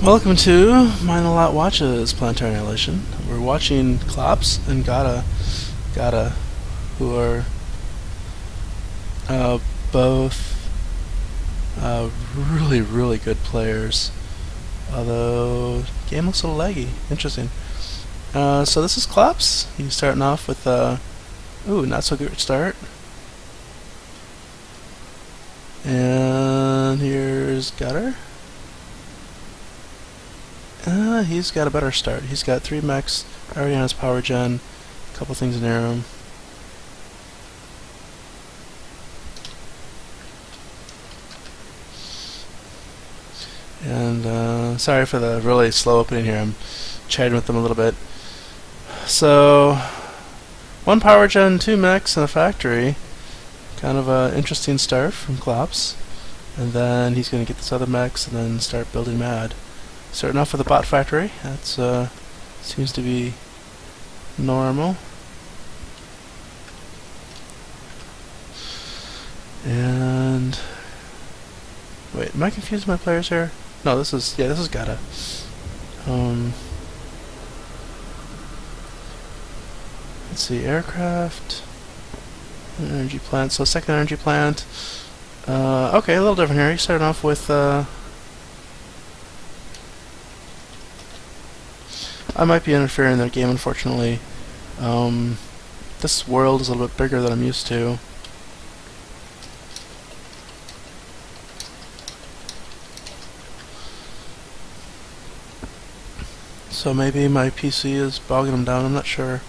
Welcome to Mine a Lot Watches Planetary Annihilation. We're watching Clopse and Godde, who are both really good players. Although the game looks a little laggy. Interesting. So this is Clopse. He's starting off with ooh, not so good start. And here's Godde. He's got a better start. He's got 3 mechs already on his power gen, a couple things near him. And sorry for the really slow opening here. I'm chatting with them a little bit. So 1 power gen, 2 mechs, and a factory. Kind of an interesting start from Clopse. And then he's going to get this other mechs and then start building mad. Starting off with a bot factory. That's seems to be normal. And wait, am I confusing my players here? No, this is Godde. Let's see, aircraft, energy plant. So second energy plant. Okay, a little different here. He's starting off with I might be interfering in their game, unfortunately. This world is a little bit bigger than I'm used to. So maybe my PC is bogging them down, I'm not sure.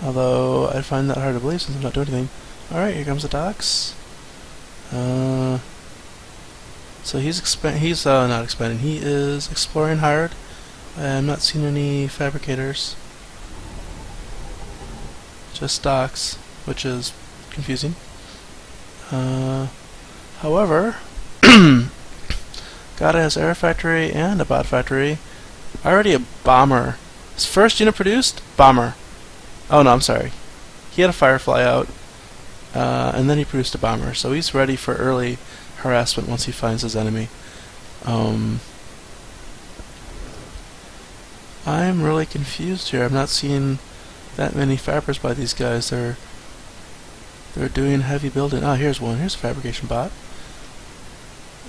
Although, I find that hard to believe since I'm not doing anything. Alright, here comes the docks. So he's not expanding, he is exploring hard. I'm not seeing any fabricators. Just docks, which is confusing. However, Godde has air factory and a bot factory. Already a bomber. His first unit produced? Bomber. Oh no, I'm sorry. He had a Firefly out, and then he produced a bomber. So he's ready for early harassment once he finds his enemy. I'm really confused here. I'm not seeing that many fabbers by these guys. They're doing heavy building. Ah, here's one. Here's a fabrication bot.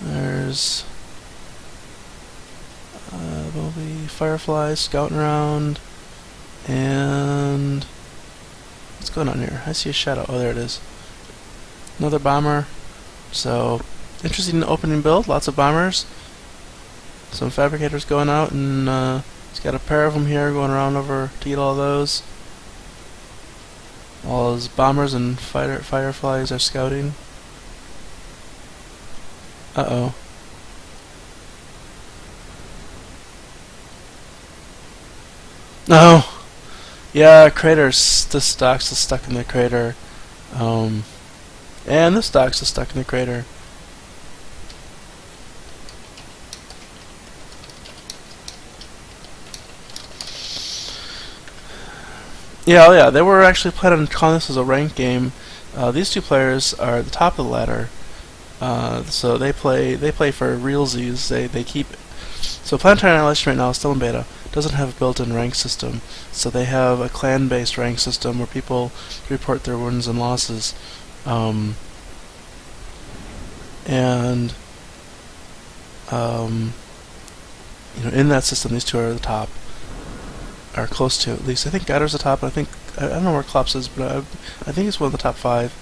There's Bumblebee, Fireflies scouting around, and what's going on here? I see a shadow. Oh, there it is. Another bomber. So interesting opening build. Lots of bombers. Some fabricators going out, and he's got a pair of them here going around over to get all those. All his bombers and fireflies are scouting. Uh-oh. No! Yeah, craters. This dock's is stuck in the crater. And this dock's is stuck in the crater. Yeah, yeah, they were actually planning on calling this as a ranked game. These two players are at the top of the ladder, so they play for realsies. They keep. So Planetary Annihilation right now is still in beta. Doesn't have a built-in rank system, so they have a clan-based rank system where people report their wins and losses, and you know, in that system, these two are at the top. Are close to, at least. I think Godde's the top, but I don't know where Clopse is, but I think it's one of the top 5.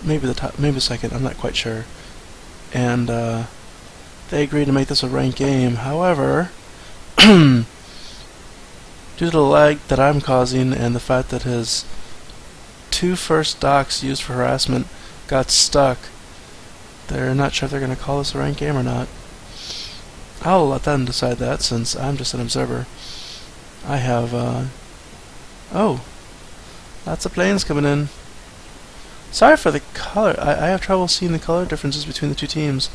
Maybe the top, maybe the second, I'm not quite sure. And they agreed to make this a ranked game. However, due to the lag that I'm causing and the fact that his 2 first docks used for harassment got stuck, they're not sure if they're going to call this a ranked game or not. I'll let them decide that, since I'm just an observer. I have, oh, lots of planes coming in. Sorry for the color. I have trouble seeing the color differences between the two teams.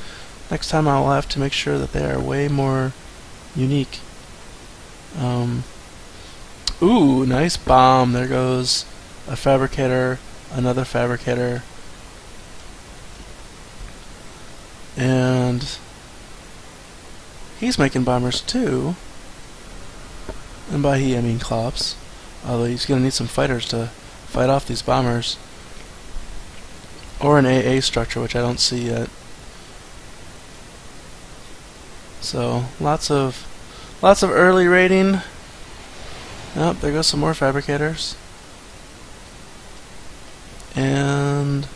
Next time I'll have to make sure that they are way more unique. Ooh, nice bomb. There goes a fabricator, another fabricator. And he's making bombers too. And by he, I mean Clopse. Although he's going to need some fighters to fight off these bombers. Or an AA structure, which I don't see yet. So, lots of early raiding. Oh, there goes some more fabricators. And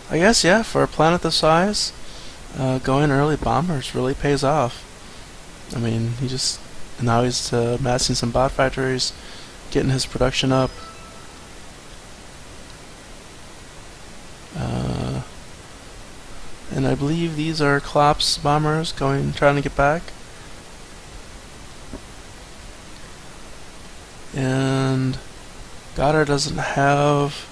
I guess, yeah, for a planet this size, going early bombers really pays off. I mean, now he's massing some bot factories, getting his production up. And I believe these are Clopse bombers trying to get back. And Godde doesn't have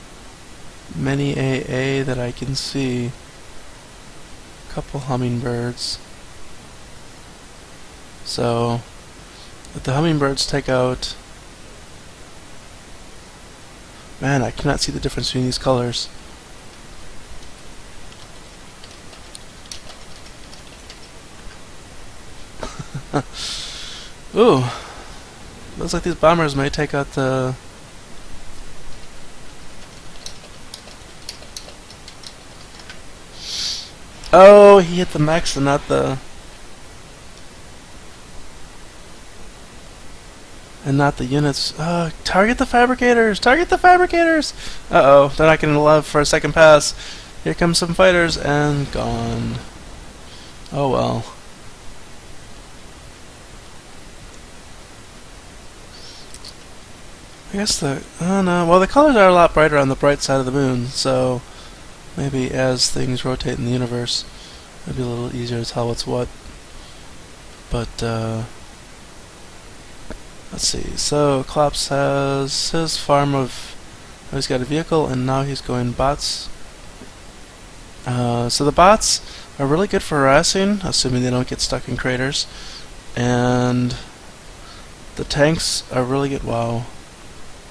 many AA that I can see. A couple hummingbirds. So, if the hummingbirds take out... Man, I cannot see the difference between these colors. Ooh, looks like these bombers may take out the... Oh, he hit the mechs and not the... And not the units. Target the fabricators! Target the fabricators! Uh-oh, they're not getting love for a second pass. Here comes some fighters, and gone. Oh well. I guess oh no, well the colors are a lot brighter on the bright side of the moon, so maybe as things rotate in the universe, it'll be a little easier to tell what's what. But, let's see, so Clopse has his farm of... Oh, he's got a vehicle, and now he's going bots. So the bots are really good for harassing, assuming they don't get stuck in craters. And the tanks are really good. Wow.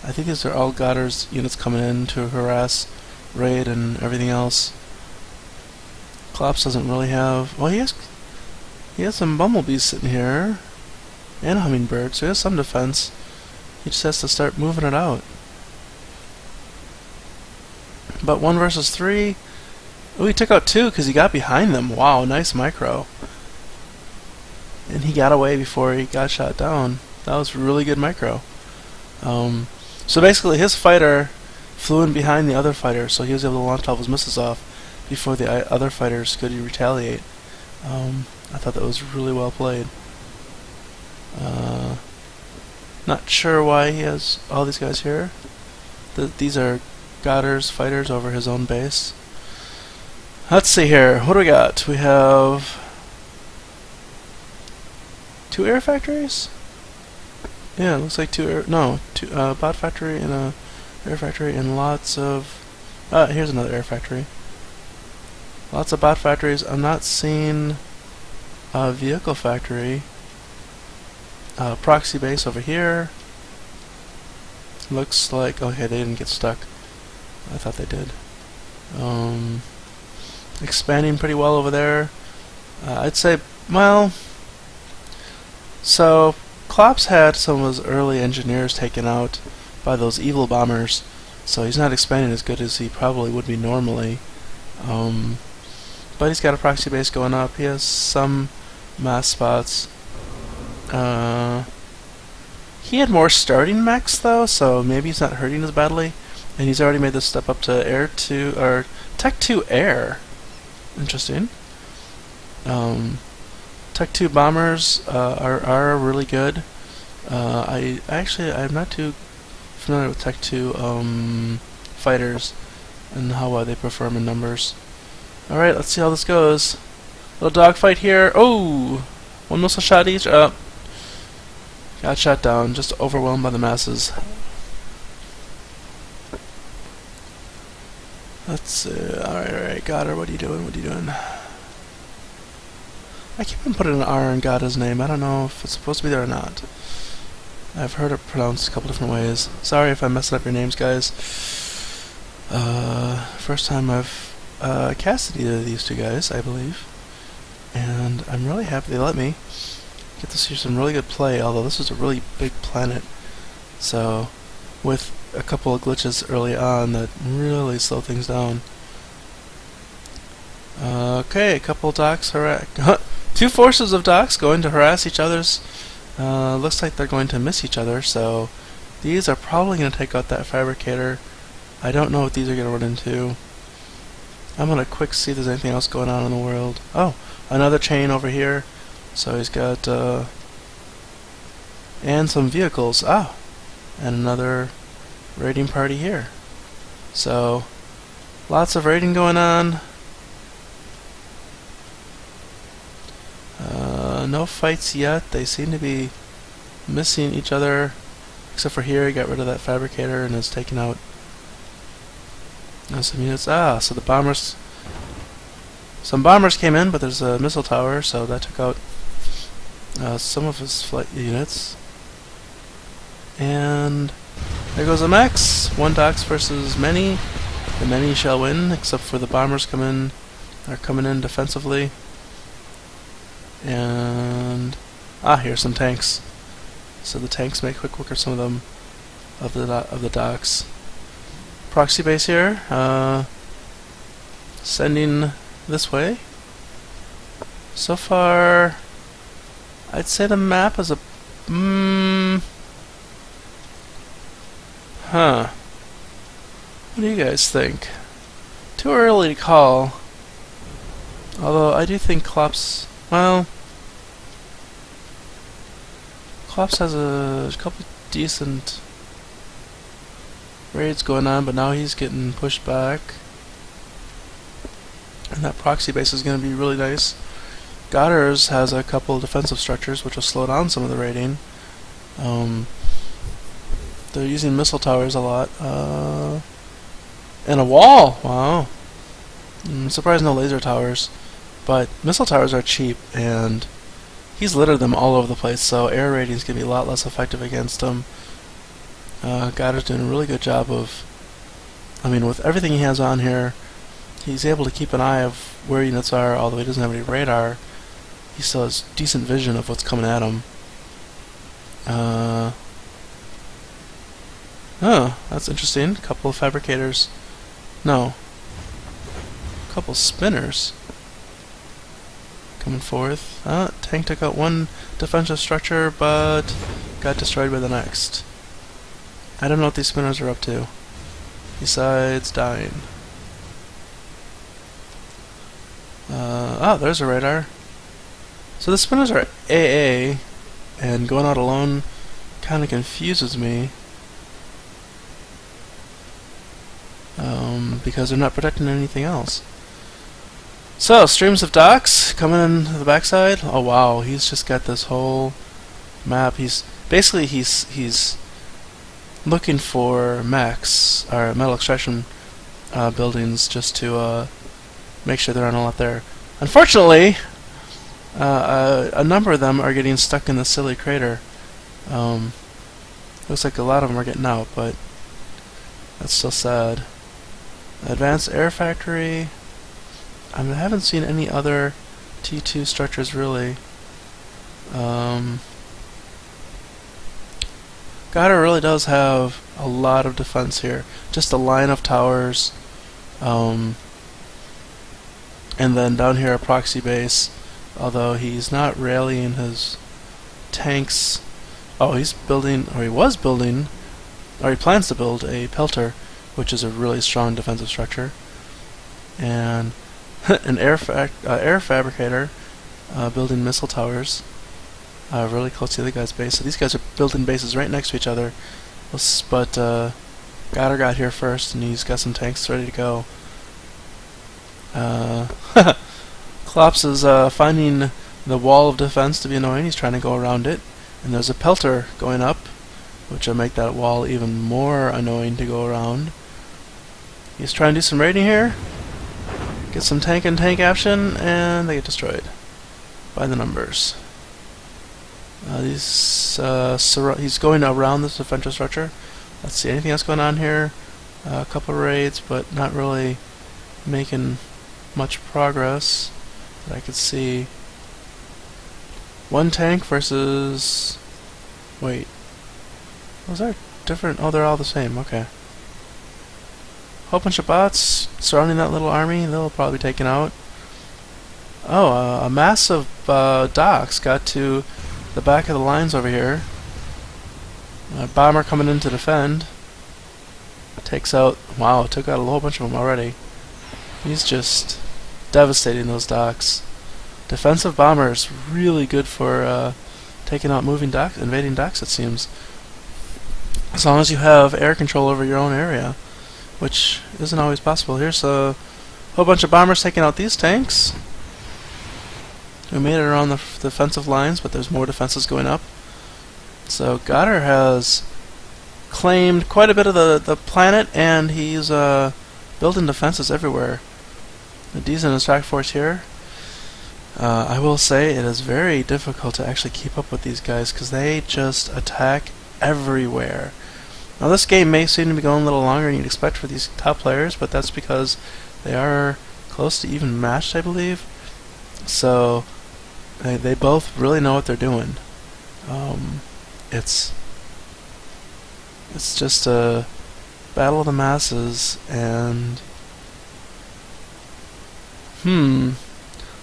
I think these are all Godde's units coming in to harass, raid, and everything else. Clopse doesn't really have... Well, he has some bumblebees sitting here. And hummingbirds, so he has some defense. He just has to start moving it out. But 1 versus 3... Oh, he took out 2 because he got behind them. Wow, nice micro. And he got away before he got shot down. That was really good micro. So basically his fighter flew in behind the other fighter, so he was able to launch all his missiles off before the other fighters could retaliate. I thought that was really well played. Not sure why he has all these guys here. These are Godde's fighters over his own base. Let's see here. What do we got? We have 2 air factories? Yeah, it looks like 2 bot factory and a air factory and lots of... here's another air factory. Lots of bot factories. I'm not seeing a vehicle factory. Proxy base over here. Looks like... Okay, they didn't get stuck. I thought they did. Expanding pretty well over there. I'd say, well... So, Clopse had some of his early engineers taken out by those evil bombers, so he's not expanding as good as he probably would be normally. But he's got a proxy base going up. He has some mass spots. He had more starting mechs though, so maybe he's not hurting as badly. And he's already made this step up to Air 2 or Tech 2 Air. Interesting. Tech 2 bombers are really good. I'm not too familiar with Tech 2 fighters and how well they perform in numbers. Alright, let's see how this goes. Little dogfight here. Oh! 1 missile shot each. Got shot down. Just overwhelmed by the masses. Let's see. Alright, Godde, what are you doing? What are you doing? I keep on putting an R in Godde's name. I don't know if it's supposed to be there or not. I've heard it pronounced a couple different ways. Sorry if I'm messing up your names, guys. First time I've casted either of these 2 guys, I believe. and I'm really happy they let me get to see some really good play, although this is a really big planet, so with a couple of glitches early on that really slow things down. Okay, a couple of docks two forces of docks going to harass each other's. Looks like they're going to miss each other, so these are probably going to take out that fabricator. I don't know what these are going to run into. I'm going to quick see if there's anything else going on in the world. Oh, another chain over here. So he's got, and some vehicles. Ah, and another raiding party here. So, lots of raiding going on. No fights yet. They seem to be missing each other. Except for here, he got rid of that fabricator and is taking out some units. Ah, so the bombers... Some bombers came in, but there's a missile tower, so that took out some of his flight units. And there goes a mechs. One docks versus many. The many shall win, except for the bombers are coming in defensively. And here's some tanks. So the tanks make quick work of some of them of the docks. Proxy base here, sending this way. So far, I'd say the map is a What do you guys think? Too early to call. Although I do think Clopse, well, Clopse has a couple decent raids going on, but now he's getting pushed back. And that proxy base is going to be really nice. Godde's has a couple defensive structures, which will slow down some of the raiding. They're using missile towers a lot. And a wall! Wow. I'm surprised no laser towers. But missile towers are cheap, and he's littered them all over the place, so air raiding is going to be a lot less effective against him. Godde's doing a really good job of... I mean, with everything he has on here, he's able to keep an eye of where units are, although he doesn't have any radar. He still has decent vision of what's coming at him. Oh, that's interesting. Couple of fabricators. No. Couple spinners coming forth. Tank took out one defensive structure, but got destroyed by the next. I don't know what these spinners are up to, besides dying. There's a radar. So the spinners are AA, and going out alone kind of confuses me. Because they're not protecting anything else. So, streams of docks coming in the backside. Oh wow, he's just got this whole map. He's looking for mechs, or metal extraction buildings, just to make sure there aren't a lot there. Unfortunately, a number of them are getting stuck in the silly crater. Looks like a lot of them are getting out, but that's still sad. Advanced Air Factory. I haven't seen any other T2 structures really. Godde really does have a lot of defense here. Just a line of towers. And then down here a proxy base. Although he's not rallying his tanks. Oh, he's building, or he was building, or he plans to build a pelter, which is a really strong defensive structure. And an air fabricator building missile towers really close to the other guy's base. So these guys are building bases right next to each other. But Godde got here first, and he's got some tanks ready to go. Clopse is finding the wall of defense to be annoying. He's trying to go around it. And there's a pelter going up, which will make that wall even more annoying to go around. He's trying to do some raiding here. Get some tank and tank action, and they get destroyed by the numbers. He's going around this defensive structure. Let's see, anything else going on here? A couple raids, but not really making much progress that I could see. One tank versus... Wait. Was there different? Oh, they're all the same. Okay. Whole bunch of bots surrounding that little army. They'll probably be taken out. Oh, a mass of docks got to the back of the lines over here. A bomber coming in to defend. Takes out... Wow, took out a whole bunch of them already. He's just devastating those docks. Defensive bombers, really good for taking out invading docks, it seems. As long as you have air control over your own area, which isn't always possible. Here's a whole bunch of bombers taking out these tanks. We made it around the defensive lines, but there's more defenses going up. So Godde has claimed quite a bit of the planet, and he's building defenses everywhere. D's in his track force here. I will say it is very difficult to actually keep up with these guys because they just attack everywhere. Now this game may seem to be going a little longer than you'd expect for these top players, but that's because they are close to even matched, I believe. So they both really know what they're doing. It's just a battle of the masses, and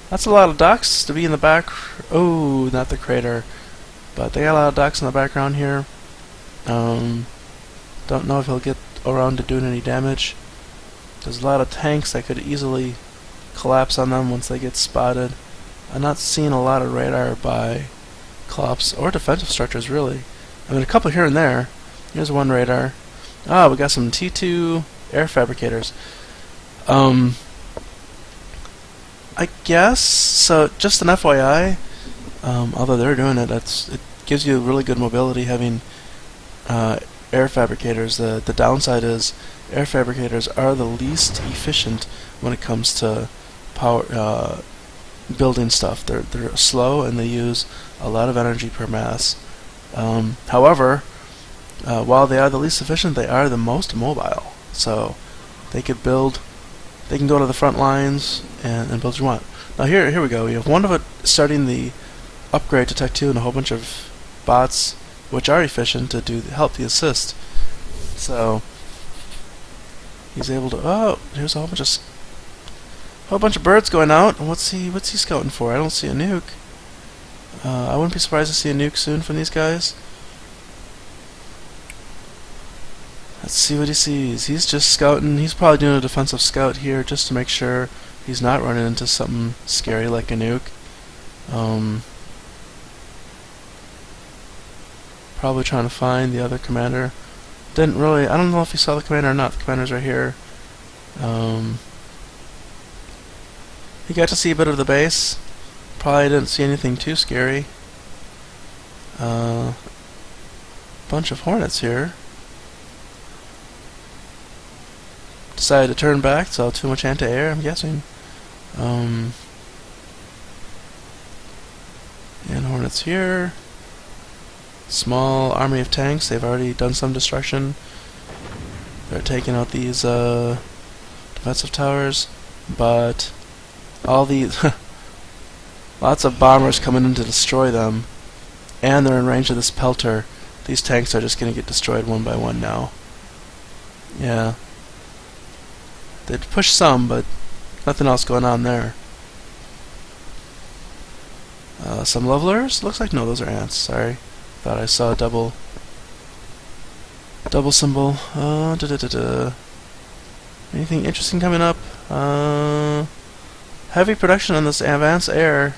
that's a lot of ducks to be in the back. Oh, not the crater, but they got a lot of ducks in the background here. Don't know if he'll get around to doing any damage. There's a lot of tanks that could easily collapse on them once they get spotted. I'm not seeing a lot of radar by Clopse or defensive structures, really. I mean, a couple here and there. Here's one radar. Ah, we got some T2 air fabricators. I guess, so just an FYI, although they're doing it, it gives you really good mobility having air fabricators. The downside is air fabricators are the least efficient when it comes to power building stuff. They're slow and they use a lot of energy per mass. However, while they are the least efficient, they are the most mobile. So they could build. They can go to the front lines and build what you want. Now here we go. We have one of it starting the upgrade to Tech 2 and a whole bunch of bots which are efficient to help the assist. So he's able to. Oh, here's a whole bunch of birds going out. What's he scouting for? I don't see a nuke. I wouldn't be surprised to see a nuke soon from these guys. Let's see what he sees. He's just scouting. He's probably doing a defensive scout here just to make sure he's not running into something scary like a nuke. Probably trying to find the other commander. I don't know if he saw the commander or not. The commander's right here. He got to see a bit of the base. Probably didn't see anything too scary. Bunch of hornets here. Decided to turn back, saw too much anti-air, I'm guessing. And hornets here. Small army of tanks, they've already done some destruction. They're taking out these defensive towers, but all these lots of bombers coming in to destroy them, and they're in range of this pelter. These tanks are just going to get destroyed one by one now. Yeah. They'd push some, but nothing else going on there. Some levelers? Looks like no, those are ants. Sorry, thought I saw a double symbol. Anything interesting coming up? Heavy production on this advanced air.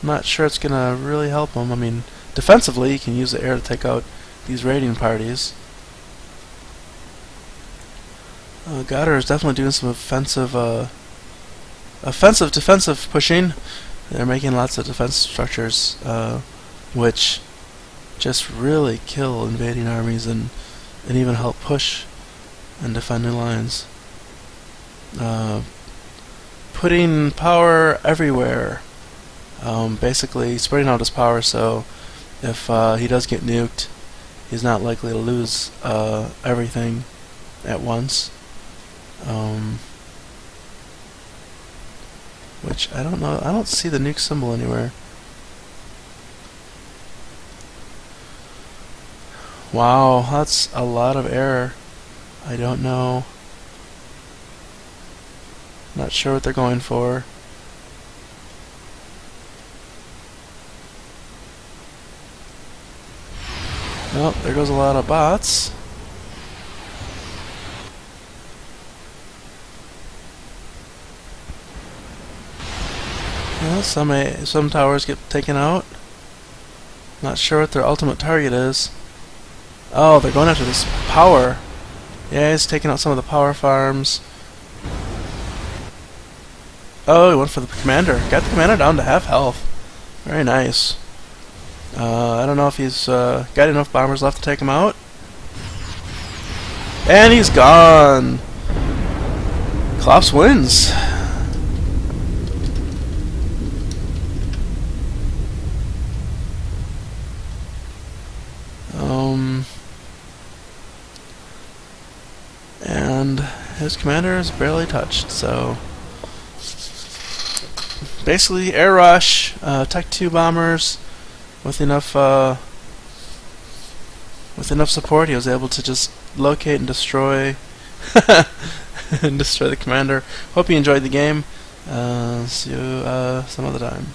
I'm not sure it's gonna really help them. I mean, defensively, you can use the air to take out these raiding parties. Godde is definitely doing some defensive pushing. They're making lots of defense structures, which just really kill invading armies and even help push and defend new lines. Putting power everywhere. Basically spreading out his power so if he does get nuked, he's not likely to lose everything at once. Which I don't know. I don't see the nuke symbol anywhere. Wow, that's a lot of error. I don't know. Not sure what they're going for. Well, there goes a lot of bots. Well, some towers get taken out. Not sure what their ultimate target is. Oh, they're going after this power. Yeah, he's taking out some of the power farms. Oh, he went for the commander. Got the commander down to half health. Very nice. I don't know if he's got enough bombers left to take him out. And he's gone. Clopse wins. And his commander is barely touched, so basically air rush, Tech 2 bombers with enough support, he was able to just locate and destroy and destroy the commander. Hope you enjoyed the game. See you some other time.